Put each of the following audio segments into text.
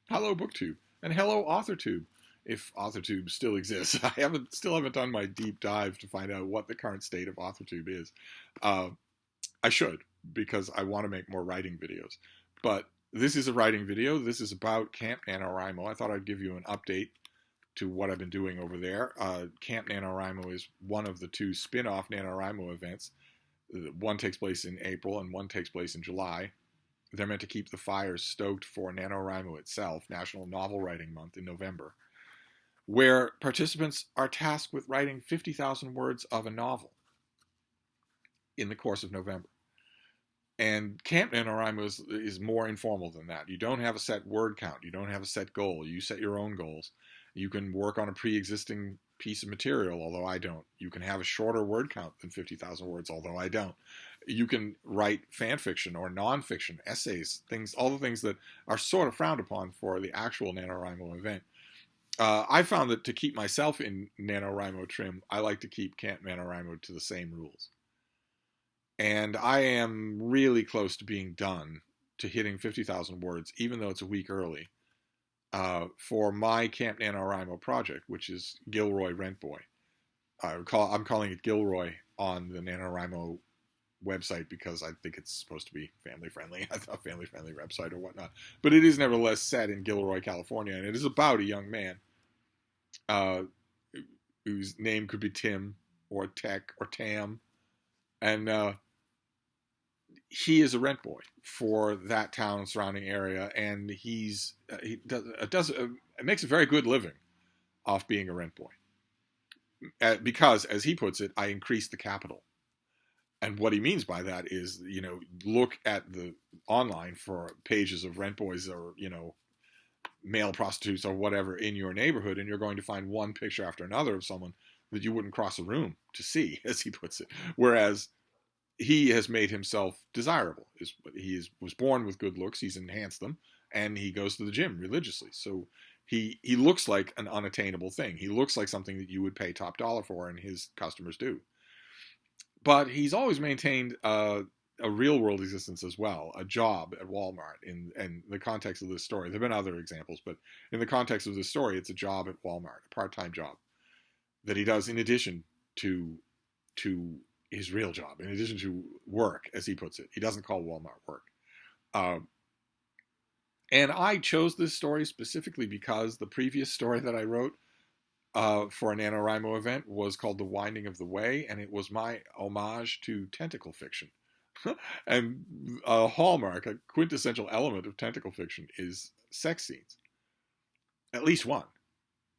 Hello BookTube, and hello AuthorTube, if AuthorTube still exists. Still haven't done my deep dive to find out what the current state of AuthorTube is. Uh, I should, because I want to make more writing videos. But this is a writing video. This is about Camp NaNoWriMo. I thought I'd give you an update to what I've been doing over there. Camp NaNoWriMo is one of the two spin-off NaNoWriMo events. One takes place in April and one takes place in July. They're meant to keep the fires stoked for NaNoWriMo itself, National Novel Writing Month in November, where participants are tasked with writing 50,000 words of a novel in the course of November. And Camp NaNoWriMo is more informal than that. You don't have a set word count. You don't have a set goal. You set your own goals. You can work on a pre-existing piece of material, although I don't. You can have a shorter word count than 50,000 words, although I don't. You can write fan fiction or nonfiction, essays, all the things that are sort of frowned upon for the actual NaNoWriMo event. I found that to keep myself in NaNoWriMo trim, I like to keep Camp NaNoWriMo to the same rules. And I am really close to being done to hitting 50,000 words, even though it's a week early, for my Camp NaNoWriMo project, which is Gilroy Rent Boy. I'm calling it Gilroy on the NaNoWriMo website because I think it's supposed to be family friendly, a family friendly website or whatnot. But it is nevertheless set in Gilroy, California, and it is about a young man whose name could be Tim or Tech or Tam, and he is a rent boy for that town and surrounding area, and he makes a very good living off being a rent boy. Because, as he puts it, I increased the capital. And what he means by that is, look at the online for pages of rent boys or, male prostitutes or whatever in your neighborhood, and you're going to find one picture after another of someone that you wouldn't cross a room to see, as he puts it. Whereas he has made himself desirable. Was born with good looks, he's enhanced them, and he goes to the gym religiously. So he looks like an unattainable thing. He looks like something that you would pay top dollar for, and his customers do. But he's always maintained a real-world existence as well, a job at Walmart in the context of this story. There have been other examples, but in the context of this story, it's a job at Walmart, a part-time job that he does in addition to his real job, in addition to work, as he puts it. He doesn't call Walmart work. And I chose this story specifically because the previous story that I wrote for a NaNoWriMo event was called The Winding of the Way, and it was my homage to tentacle fiction. And a hallmark, a quintessential element of tentacle fiction is sex scenes. At least one.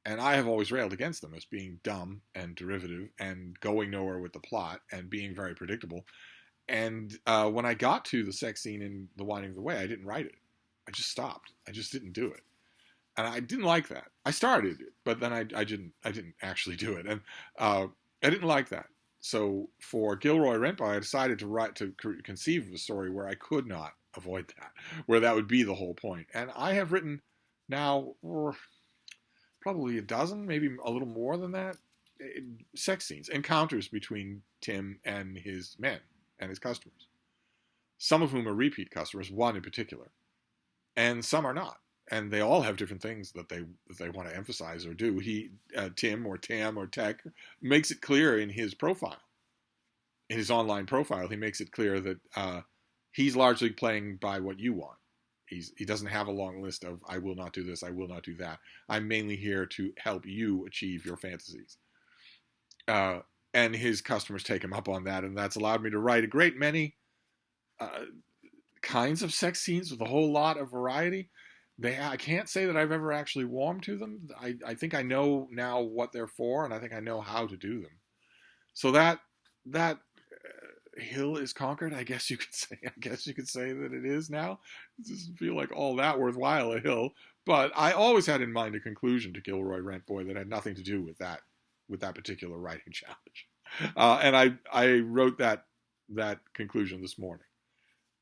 And I have always railed against them as being dumb and derivative and going nowhere with the plot and being very predictable. And when I got to the sex scene in The Winding of the Way, I didn't write it. I just stopped. I just didn't do it. And I didn't like that. I started it, but then I didn't actually do it. And I didn't like that. So for Gilroy Rent Boy, I decided to conceive of a story where I could not avoid that, where that would be the whole point. And I have written now probably a dozen, maybe a little more than that, sex scenes, encounters between Tim and his men and his customers. Some of whom are repeat customers, one in particular, and some are not. And they all have different things that they want to emphasize or do. Tim or Tam or Tech makes it clear in his profile, in his online profile. He makes it clear that he's largely playing by what you want. He doesn't have a long list of I will not do this, I will not do that. I'm mainly here to help you achieve your fantasies. And his customers take him up on that, and that's allowed me to write a great many kinds of sex scenes with a whole lot of variety. I can't say that I've ever actually warmed to them. I think I know now what they're for, and I think I know how to do them. So that hill is conquered, I guess you could say. I guess you could say that it is now. It doesn't feel like all that worthwhile a hill, but I always had in mind a conclusion to Gilroy Rent Boy that had nothing to do with that particular writing challenge. And I wrote that conclusion this morning.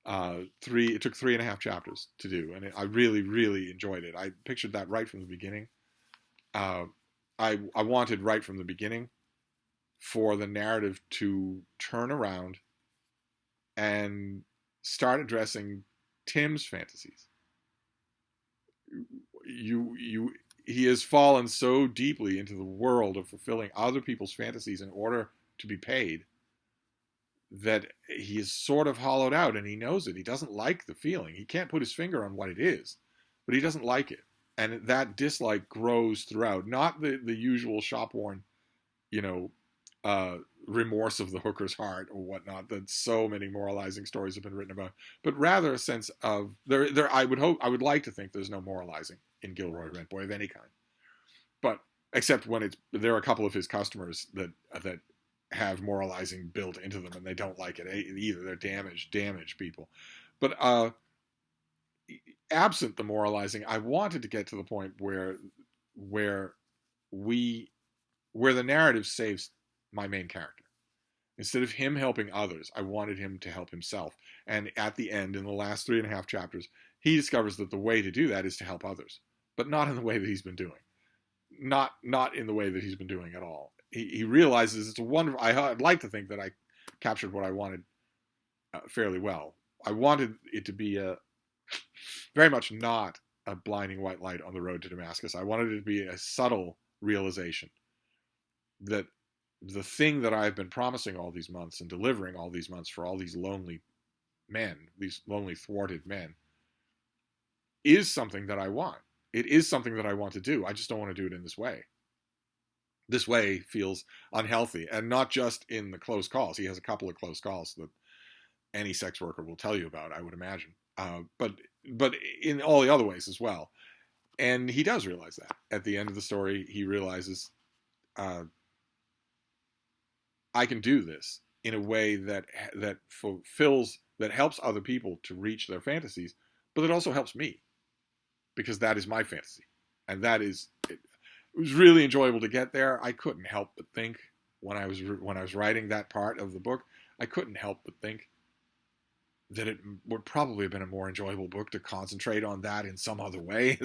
It took 3.5 chapters to do, and I really, really enjoyed it. I pictured that right from the beginning. I wanted right from the beginning for the narrative to turn around and start addressing Tim's fantasies. he has fallen so deeply into the world of fulfilling other people's fantasies in order to be paid that he is sort of hollowed out, and he knows it. He doesn't like the feeling. He can't put his finger on what it is, but he doesn't like it. And that dislike grows throughout. Not the usual shop-worn, remorse of the hooker's heart or whatnot that so many moralizing stories have been written about, but rather a sense of I would like to think there's no moralizing in Gilroy Rent Boy of any kind, but except when there are a couple of his customers that have moralizing built into them, and they don't like it either. They're damaged people. But absent the moralizing, I wanted to get to the point where the narrative saves my main character. Instead of him helping others, I wanted him to help himself. And at the end, in the last 3.5 chapters, he discovers that the way to do that is to help others, but not in the way that he's been doing. Not in the way that he's been doing at all. He realizes it's a wonderful. I'd like to think that I captured what I wanted fairly well. I wanted it to be very much not a blinding white light on the road to Damascus. I wanted it to be a subtle realization that the thing that I've been promising all these months and delivering all these months for all these lonely men, these lonely thwarted men, is something that I want. It is something that I want to do. I just don't want to do it in this way. This way feels unhealthy, and not just in the close calls. He has a couple of close calls that any sex worker will tell you about, I would imagine. But in all the other ways as well. And he does realize that. At the end of the story, he realizes, I can do this in a way that fulfills, that helps other people to reach their fantasies, but it also helps me, because that is my fantasy. And that is... It was really enjoyable to get there. I couldn't help but think when I was writing that part of the book, I couldn't help but think that it would probably have been a more enjoyable book to concentrate on that in some other way.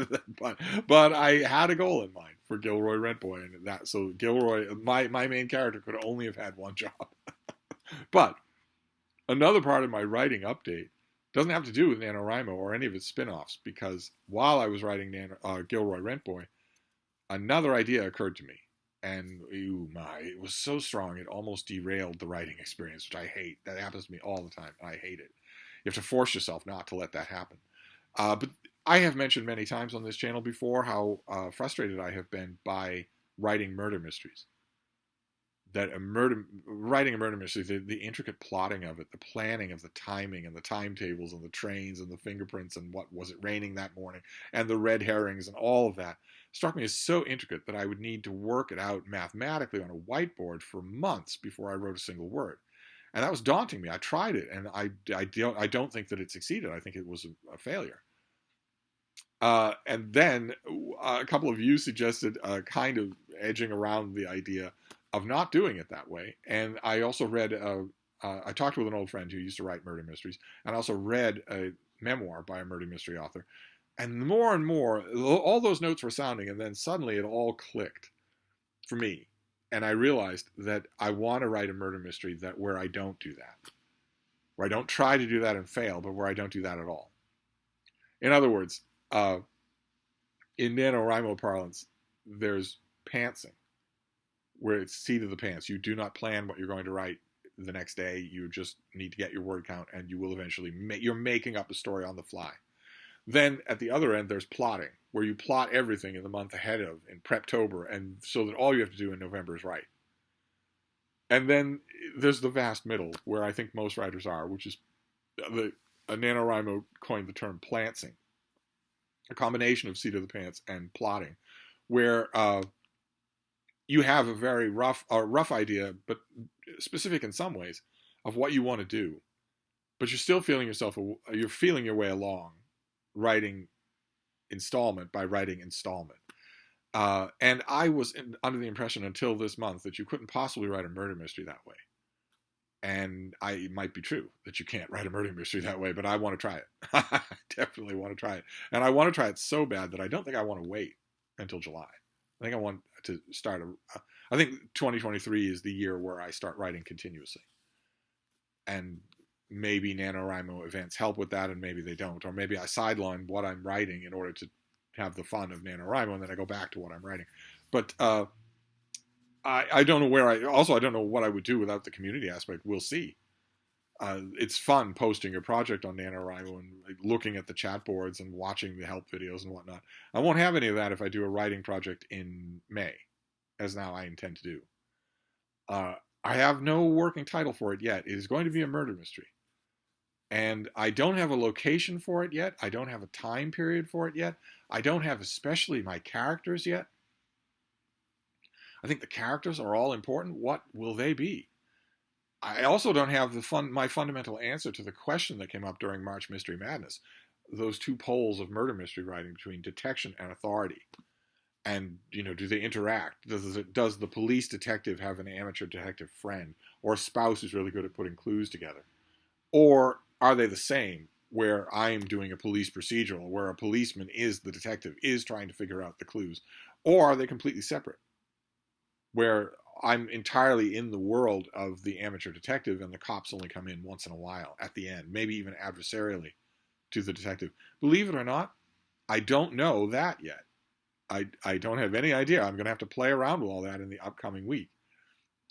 but I had a goal in mind for Gilroy Rent Boy, and that so Gilroy, my main character, could only have had one job. But another part of my writing update doesn't have to do with NaNoWriMo or any of its spin-offs, because while I was writing Gilroy Rent Boy, another idea occurred to me, and it was so strong it almost derailed the writing experience, which I hate. That happens to me all the time, and I hate it. You have to force yourself not to let that happen. But I have mentioned many times on this channel before how frustrated I have been by writing murder mysteries. Writing a murder mystery, the intricate plotting of it, the planning of the timing and the timetables and the trains and the fingerprints and what was it raining that morning and the red herrings and all of that struck me as so intricate that I would need to work it out mathematically on a whiteboard for months before I wrote a single word. And that was daunting me. I tried it, and I don't think that it succeeded. I think it was a failure. And then a couple of you suggested kind of edging around the idea of not doing it that way. And I also read, I talked with an old friend who used to write murder mysteries, and I also read a memoir by a murder mystery author. And more and more, all those notes were sounding, and then suddenly it all clicked for me. And I realized that I want to write a murder mystery where I don't do that. Where I don't try to do that and fail, but where I don't do that at all. In other words, in NaNoWriMo parlance, there's pantsing, where it's seat of the pants. You do not plan what you're going to write the next day. You just need to get your word count, and you will eventually you're making up a story on the fly. Then at the other end, there's plotting, where you plot everything in the month ahead of, in Preptober, and so that all you have to do in November is write. And then there's the vast middle, where I think most writers are, which is NaNoWriMo coined the term plantsing, a combination of seat of the pants and plotting, where you have a very rough idea, but specific in some ways, of what you want to do, but you're still you're feeling your way along, writing installment by writing installment. And I was under the impression until this month that you couldn't possibly write a murder mystery that way. And it might be true that you can't write a murder mystery that way, but I want to try it. I definitely want to try it. And I want to try it so bad that I don't think I want to wait until July. I think I want to start I think 2023 is the year where I start writing continuously. And maybe NaNoWriMo events help with that, and maybe they don't. Or maybe I sideline what I'm writing in order to have the fun of NaNoWriMo, and then I go back to what I'm writing. But I don't know where I don't know what I would do without the community aspect. We'll see. It's fun posting your project on NaNoWriMo and looking at the chat boards and watching the help videos and whatnot. I won't have any of that if I do a writing project in May, as now I intend to do. I have no working title for it yet. It is going to be a murder mystery. And I don't have a location for it yet. I don't have a time period for it yet. I don't have especially my characters yet. I think the characters are all important. What will they be? I also don't have my fundamental answer to the question that came up during March Mystery Madness. Those two poles of murder mystery writing between detection and authority. And, do they interact? Does the police detective have an amateur detective friend or a spouse who's really good at putting clues together? Or are they the same, where I'm doing a police procedural, where a policeman is the detective, is trying to figure out the clues? Or are they completely separate, where I'm entirely in the world of the amateur detective and the cops only come in once in a while at the end, maybe even adversarially to the detective? Believe it or not, I don't know that yet. I don't have any idea. I'm going to have to play around with all that in the upcoming week.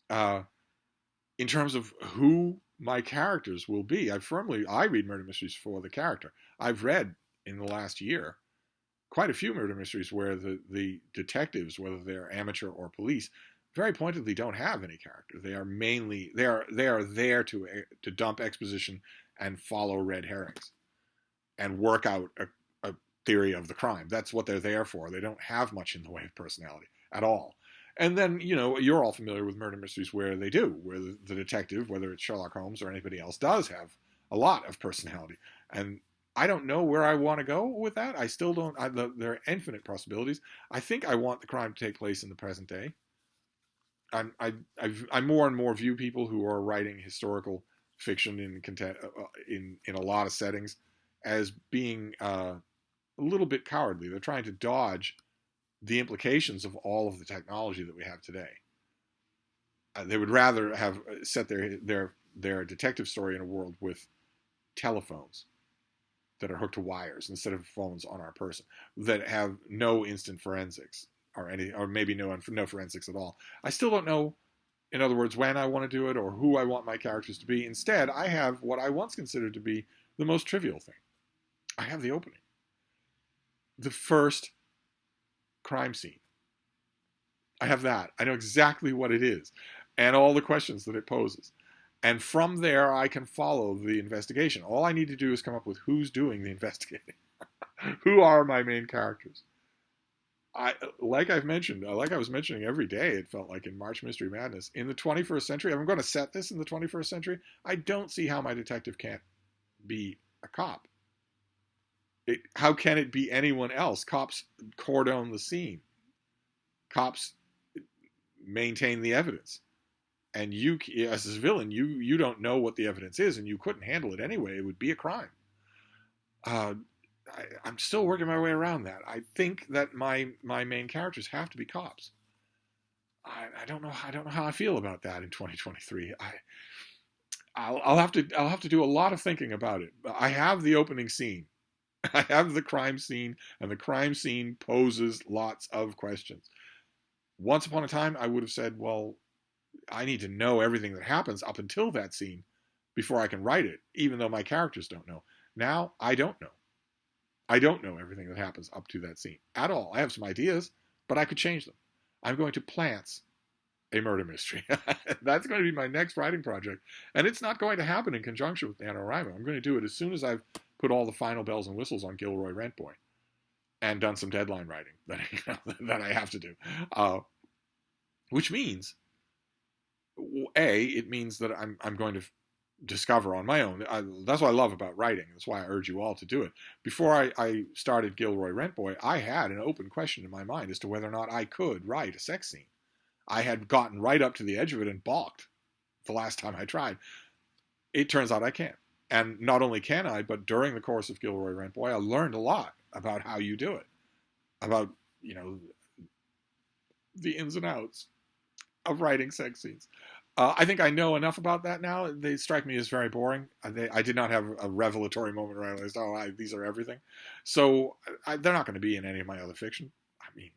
In terms of who my characters will be, I read murder mysteries for the character. I've read in the last year quite a few murder mysteries where the detectives, whether they're amateur or police, very pointedly don't have any character. They are there to dump exposition and follow red herrings and work out a theory of the crime. That's what they're there for. They don't have much in the way of personality at all. And then, you're all familiar with murder mysteries where they do, where the detective, whether it's Sherlock Holmes or anybody else, does have a lot of personality. And I don't know where I want to go with that. I still don't. There are infinite possibilities. I think I want the crime to take place in the present day. I more and more view people who are writing historical fiction in a lot of settings as being a little bit cowardly. They're trying to dodge the implications of all of the technology that we have today. They would rather have set their detective story in a world with telephones that are hooked to wires instead of phones on our person, that have no instant forensics or maybe no forensics at all. I still don't know, in other words, when I want to do it or who I want my characters to be. Instead, I have what I once considered to be the most trivial thing. I have the opening. The first crime scene. I have that. I know exactly what it is and all the questions that it poses. And from there, I can follow the investigation. All I need to do is come up with who's doing the investigating. Who are my main characters? Like I was mentioning every day, it felt like in March Mystery Madness, in the 21st century, if I'm going to set this in the 21st century, I don't see how my detective can't be a cop. How can it be anyone else? Cops cordon the scene. Cops maintain the evidence. And you, as a villain, you don't know what the evidence is, and you couldn't handle it anyway. It would be a crime. I'm still working my way around that. I think that my main characters have to be cops. I don't know how I feel about that in 2023. I'll have to do a lot of thinking about it. I have the opening scene. I have the crime scene, and the crime scene poses lots of questions. Once upon a time, I would have said, well, I need to know everything that happens up until that scene before I can write it, even though my characters don't know. Now, I don't know. I don't know everything that happens up to that scene at all. I have some ideas, but I could change them. I'm going to plant a murder mystery. That's going to be my next writing project. And it's not going to happen in conjunction with NaNoWriMo. I'm going to do it as soon as I've put all the final bells and whistles on Gilroy Rent Boy and done some deadline writing that I have to do. Which means, it means that I'm going to discover on my own. That's what I love about writing. That's why I urge you all to do it. Before I started Gilroy Rent Boy, I had an open question in my mind as to whether or not I could write a sex scene. I had gotten right up to the edge of it and balked the last time I tried. It turns out I can. And not only can I, but during the course of Gilroy Rent Boy, I learned a lot about how you do it. About, the ins and outs of writing sex scenes. I think I know enough about that now. They strike me as very boring. I did not have a revelatory moment where I realized, these are everything. So they're not going to be in any of my other fiction. I mean,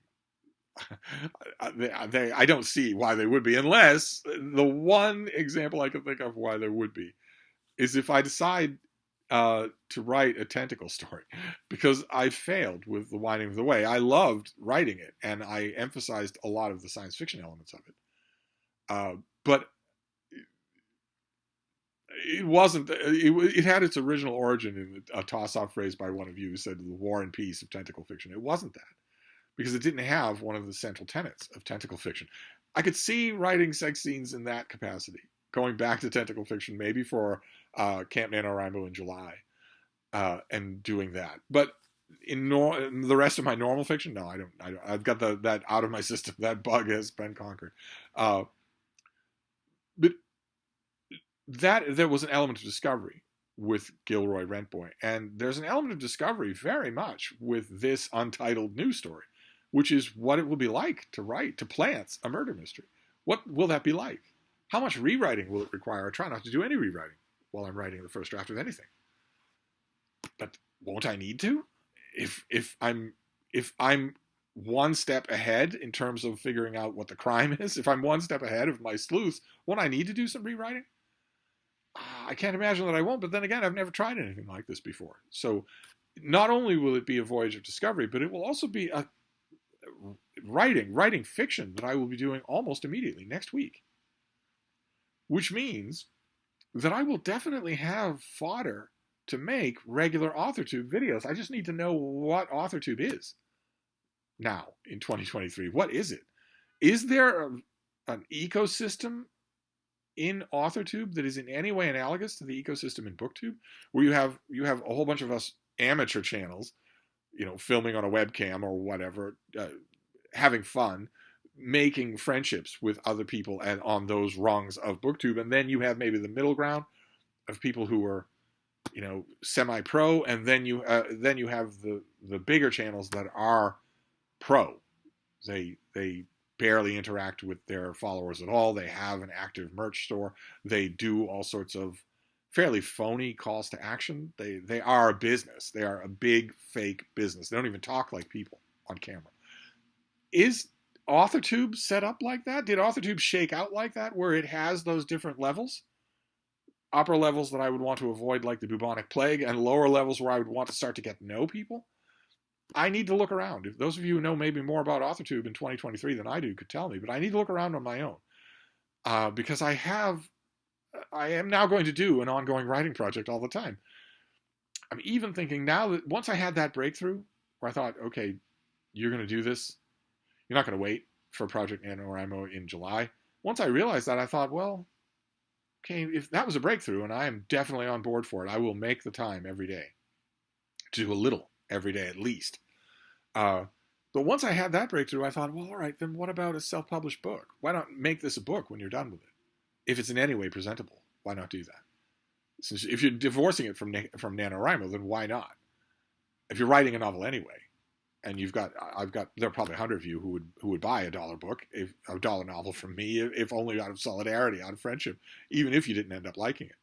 I don't see why they would be, unless the one example I can think of why they would be is if I decide to write a tentacle story, because I failed with The Winding of the Way. I loved writing it, and I emphasized a lot of the science fiction elements of it. But it wasn't. It had its original origin in a toss-off phrase by one of you who said the war and peace of tentacle fiction. It wasn't that, because it didn't have one of the central tenets of tentacle fiction. I could see writing sex scenes in that capacity, going back to tentacle fiction, maybe for Camp NaNoWriMo in July, and doing that. But in the rest of my normal fiction, no, I don't. I've got that out of my system. That bug has been conquered. But there was an element of discovery with Gilroy Rentboy, and there's an element of discovery very much with this untitled news story, which is what it will be like to plant a murder mystery. What will that be like? How much rewriting will it require? I try not to do any rewriting while I'm writing the first draft of anything. But won't I need to? If I'm one step ahead in terms of figuring out what the crime is, if I'm one step ahead of my sleuth, won't I need to do some rewriting? I can't imagine that I won't, but then again, I've never tried anything like this before. So not only will it be a voyage of discovery, but it will also be a writing fiction that I will be doing almost immediately next week. Which means that I will definitely have fodder to make regular AuthorTube videos. I just need to know what AuthorTube is now in 2023. What is it? Is there an ecosystem in AuthorTube that is in any way analogous to the ecosystem in BookTube, where you have a whole bunch of us amateur channels, filming on a webcam or whatever, having fun, making friendships with other people and on those rungs of BookTube, and then you have maybe the middle ground of people who are, semi-pro, and then you have the bigger channels that are pro. They barely interact with their followers at all. They have an active merch store. They do all sorts of fairly phony calls to action. They are a business. They are a big fake business. They don't even talk like people on camera. Is AuthorTube set up like that? Did AuthorTube shake out like that, where it has those different levels? Upper levels that I would want to avoid, like the bubonic plague, and lower levels where I would want to start to get to know people? I need to look around. If those of you who know maybe more about AuthorTube in 2023 than I do could tell me, but I need to look around on my own, because I am now going to do an ongoing writing project all the time. I'm even thinking now that once I had that breakthrough where I thought, okay, you're going to do this, you're not going to wait for Project NaNoWriMo in July. Once I realized that, I thought, well, okay, if that was a breakthrough, and I am definitely on board for it, I will make the time every day to do a little every day at least. But once I had that breakthrough, I thought, well, all right, then what about a self-published book? Why not make this a book when you're done with it? If it's in any way presentable, why not do that? Since if you're divorcing it from NaNoWriMo, then why not? If you're writing a novel anyway, and there are probably 100 of you who would buy a $1 book, a $1 novel from me, if only out of solidarity, out of friendship, even if you didn't end up liking it.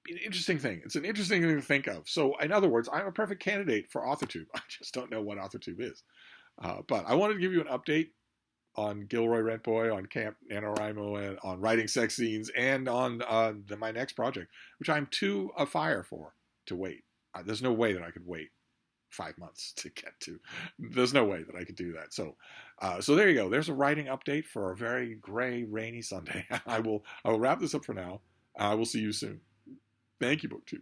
An interesting thing. It's an interesting thing to think of. So, in other words, I'm a perfect candidate for AuthorTube. I just don't know what AuthorTube is. But I wanted to give you an update on Gilroy Rentboy, on Camp NaNoWriMo, and on writing sex scenes, and on my next project, which I'm too afire for to wait. There's no way that I could wait 5 months to get to. There's no way that I could do that. So there you go. There's a writing update for a very gray, rainy Sunday. I will wrap this up for now. I will see you soon. Thank you, BookTube.